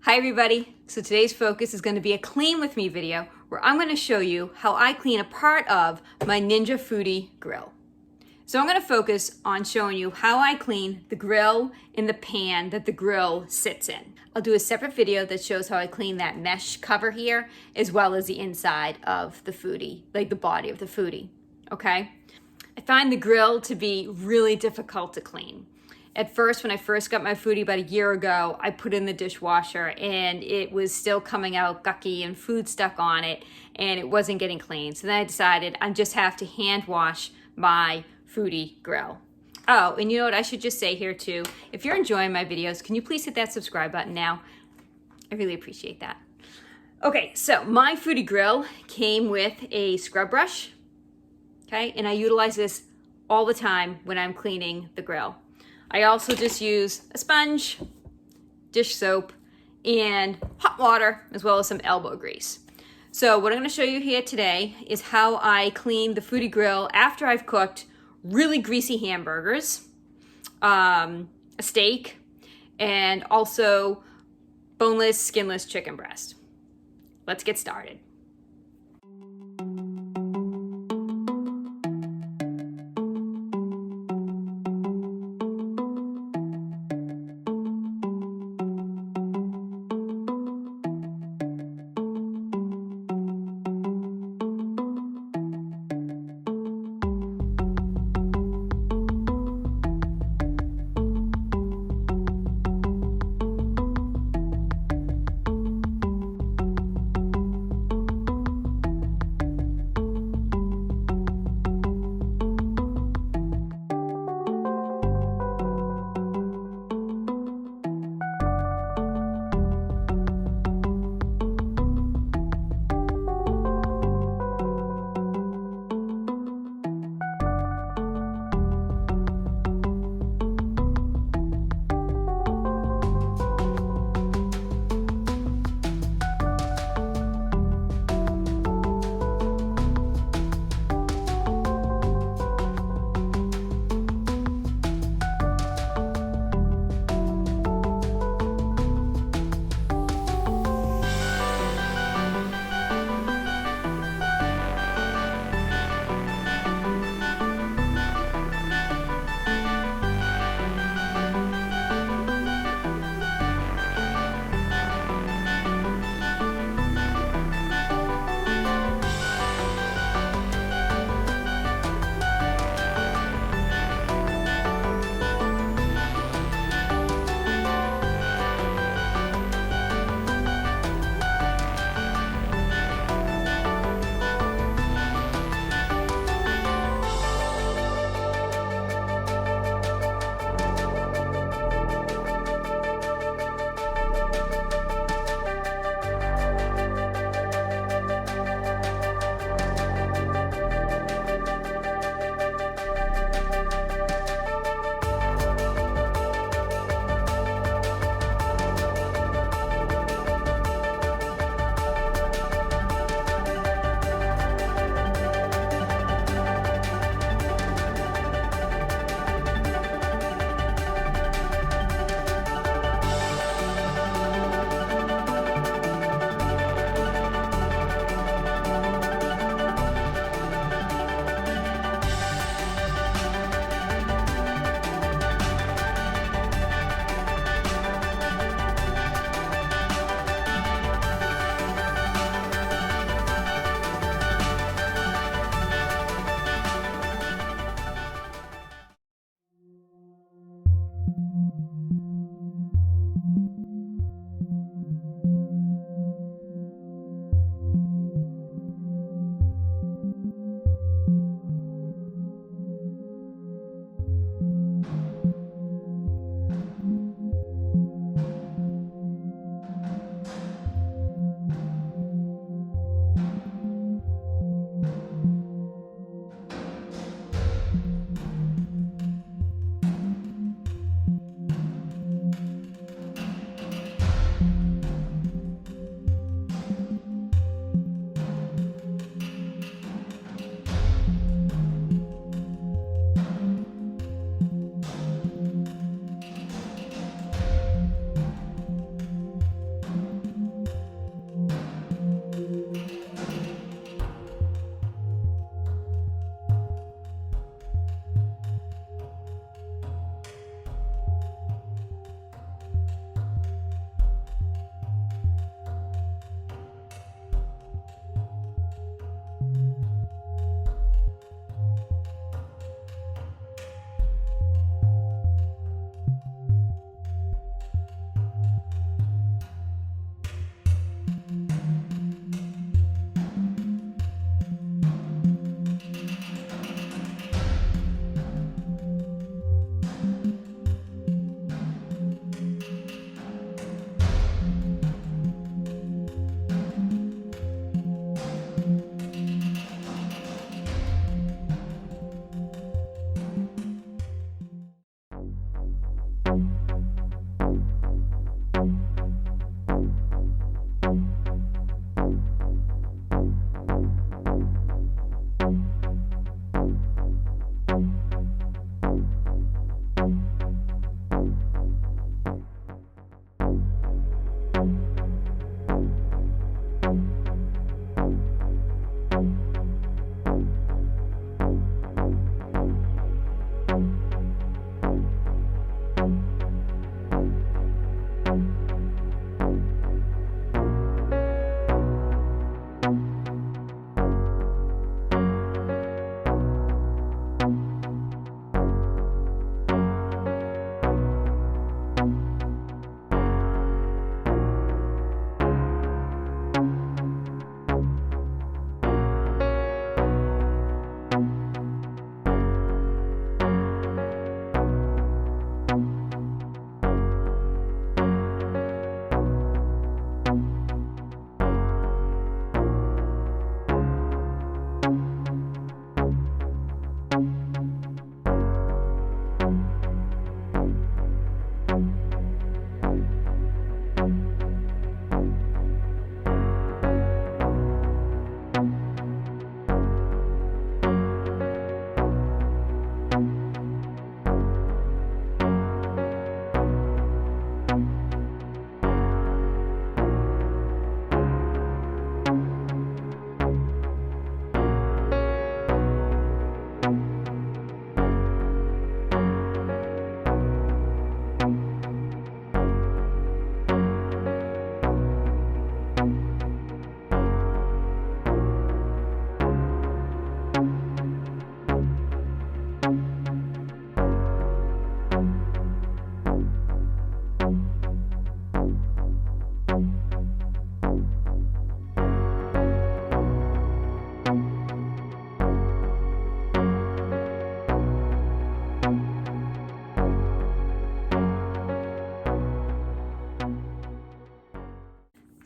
Hi everybody! So today's focus is going to be a clean with me video where I'm going to show you how I clean a part of my Ninja Foodi Grill. So I'm going to focus on showing you how I clean the grill and the pan that the grill sits in. I'll do a separate video that shows how I clean that mesh cover here as well as the inside of the Foodi, like the body of the Foodi, okay? I find the grill to be really difficult to clean. At first, when I first got my Foodi about a year ago, I put it in the dishwasher and it was still coming out gucky and food stuck on it and it wasn't getting clean. So then I decided I just have to hand wash my Foodi Grill. Oh, and you know what I should just say here too? If you're enjoying my videos, can you please hit that subscribe button now? I really appreciate that. Okay, so my Foodi Grill came with a scrub brush, okay? And I utilize this all the time when I'm cleaning the grill. I also just use a sponge, dish soap, and hot water, as well as some elbow grease. So what I'm going to show you here today is how I clean the Foodi Grill after I've cooked really greasy hamburgers, a steak, and also boneless, skinless chicken breast. Let's get started.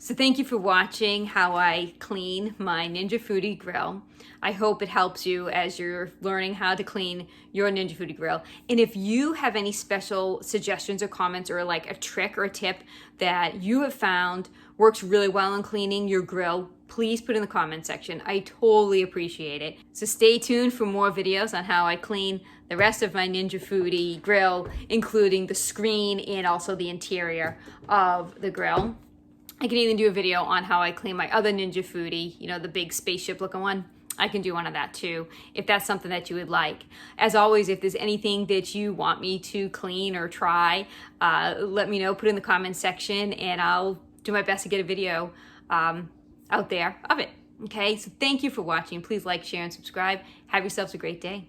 So thank you for watching how I clean my Ninja Foodi Grill. I hope it helps you as you're learning how to clean your Ninja Foodi Grill. And if you have any special suggestions or comments or like a trick or a tip that you have found works really well in cleaning your grill, please put in the comment section. I totally appreciate it. So stay tuned for more videos on how I clean the rest of my Ninja Foodi Grill, including the screen and also the interior of the grill. I can even do a video on how I clean my other Ninja Foodi, you know, the big spaceship looking one. I can do one of that too, if that's something that you would like. As always, if there's anything that you want me to clean or try, let me know, put it in the comments section, and I'll do my best to get a video out there of it. Okay, so thank you for watching. Please like, share, and subscribe. Have yourselves a great day.